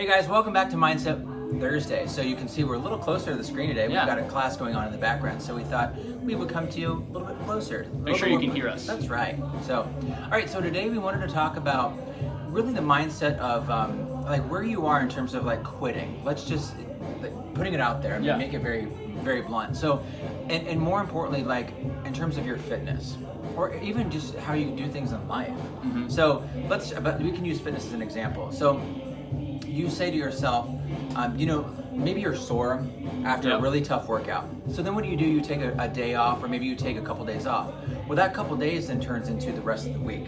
Hey guys, welcome back to Mindset Thursday. So you can see we're a little closer to the screen today. We've got a class going on in the background, so we thought we would come to you a little bit closer. Make sure you can hear us. That's right. So, all right, so today we wanted to talk about really the mindset of like where you are in terms of like quitting. Let's just putting it out there and make it very, very blunt. So, and more importantly, like in terms of your fitness, or even just how you do things in life. Mm-hmm. So but we can use fitness as an example. So you say to yourself, maybe you're sore after a really tough workout. So then what do? You take a day off, or maybe you take a couple days off. Well, that couple days then turns into the rest of the week.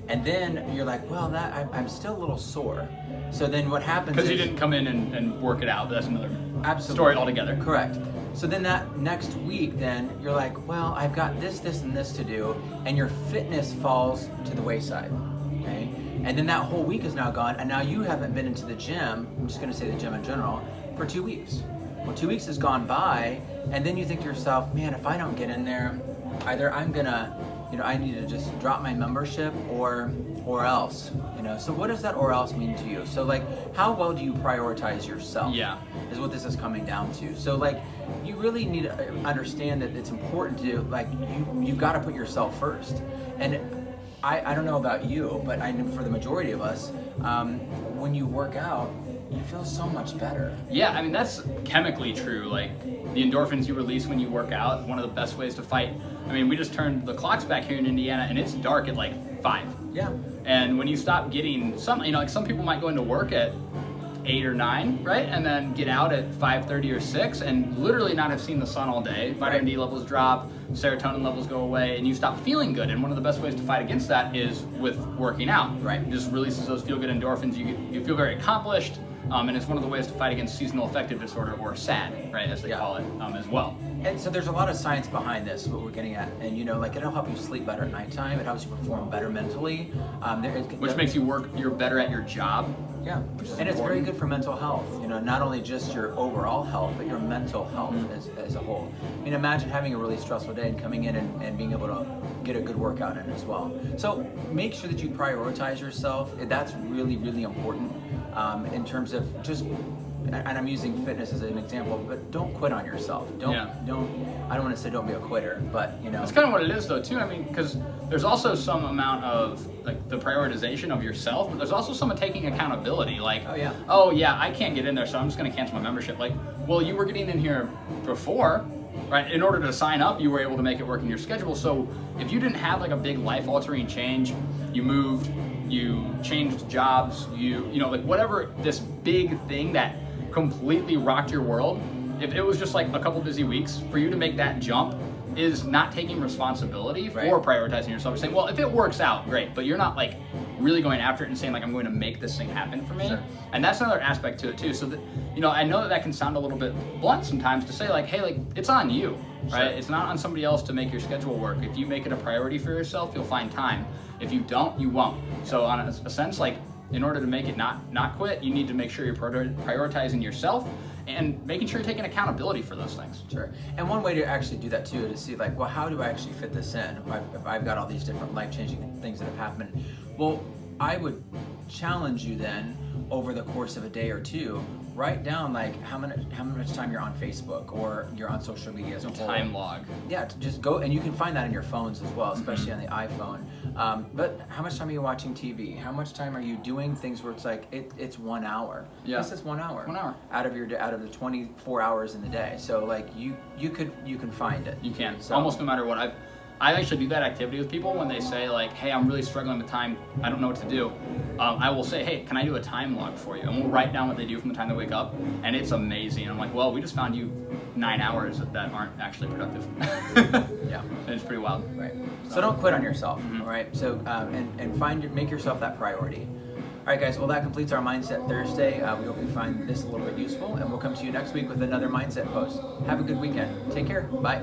And then you're like, well, I'm still a little sore. So then what happens because you didn't come in and work it out. That's another story altogether. Correct. So then that next week, then you're like, well, I've got this, and this to do, and your fitness falls to the wayside. Okay? And then that whole week is now gone, and now you haven't been into the gym, I'm just gonna say the gym in general, for 2 weeks. Well, 2 weeks has gone by, and then you think to yourself, man, if I don't get in there, either I'm gonna, I need to just drop my membership or else, So what does that or else mean to you? So like, how well do you prioritize yourself? Yeah. Is what this is coming down to. So like, you really need to understand that it's important to, like, you've got to put yourself first. And I don't know about you, but I know for the majority of us, when you work out, you feel so much better. Yeah, I mean, that's chemically true. Like, the endorphins you release when you work out, one of the best ways to fight. I mean, we just turned the clocks back here in Indiana, and it's dark at like 5. Yeah. And when you stop getting some people might go into work at 8 or 9, right? And then get out at 5:30 or 6 and literally not have seen the sun all day. Vitamin D levels drop, serotonin levels go away, and you stop feeling good. And one of the best ways to fight against that is with working out. Right. It just releases those feel-good endorphins. You feel very accomplished, and it's one of the ways to fight against seasonal affective disorder, or SAD, right, as they call it, as well. And so there's a lot of science behind this, what we're getting at. And it'll help you sleep better at nighttime. It helps you perform better mentally. Which makes you're better at your job. Yeah, and it's very good for mental health. Not only just your overall health, but your mental health as a whole. I mean, imagine having a really stressful day and coming in and being able to get a good workout in as well. So make sure that you prioritize yourself. That's really, really important in terms of just, and I'm using fitness as an example, but don't quit on yourself. I don't want to say don't be a quitter, but That's kind of what it is though too. I mean, because there's also some amount of like the prioritization of yourself, but there's also some of taking accountability. Like, oh yeah, I can't get in there, so I'm just going to cancel my membership. Like, well, you were getting in here before, right? In order to sign up, you were able to make it work in your schedule. So if you didn't have like a big life-altering change, you moved, you changed jobs, like whatever this big thing that completely rocked your world, if it was just like a couple busy weeks, for you to make that jump is not taking responsibility for prioritizing yourself. You're saying, well, if it works out, great, but you're not like really going after it and saying like, I'm going to make this thing happen for me. Sure. And that's another aspect to it too. So that, I know that can sound a little bit blunt sometimes to say like, hey, like it's on you, right? It's not on somebody else to make your schedule work. If you make it a priority for yourself, you'll find time. If you don't, you won't. So on a sense, like, in order to make it not quit, you need to make sure you're prioritizing yourself and making sure you're taking accountability for those things. Sure. And one way to actually do that too is to see like, well, how do I actually fit this in? If I've got all these different life-changing things that have happened. Well, I would challenge you then over the course of a day or two, write down like how much time you're on Facebook or you're on social media as a whole. Time log. Yeah, just go, and you can find that in your phones as well, especially on the iPhone. But how much time are you watching TV? How much time are you doing things where it's like it's 1 hour? Yeah. This is 1 hour. 1 hour out of the 24 hours in the day. So like you can find it. You can. So, almost no matter what. I actually do that activity with people when they say like, hey, I'm really struggling with time, I don't know what to do. I will say, hey, can I do a time log for you? And we'll write down what they do from the time they wake up, and it's amazing. I'm like, well, we just found you 9 hours that aren't actually productive. Yeah. And it's pretty wild. Right. So don't quit on yourself, all right? So, and make yourself that priority. All right, guys, well, that completes our Mindset Thursday. We hope you find this a little bit useful, and we'll come to you next week with another Mindset post. Have a good weekend. Take care. Bye.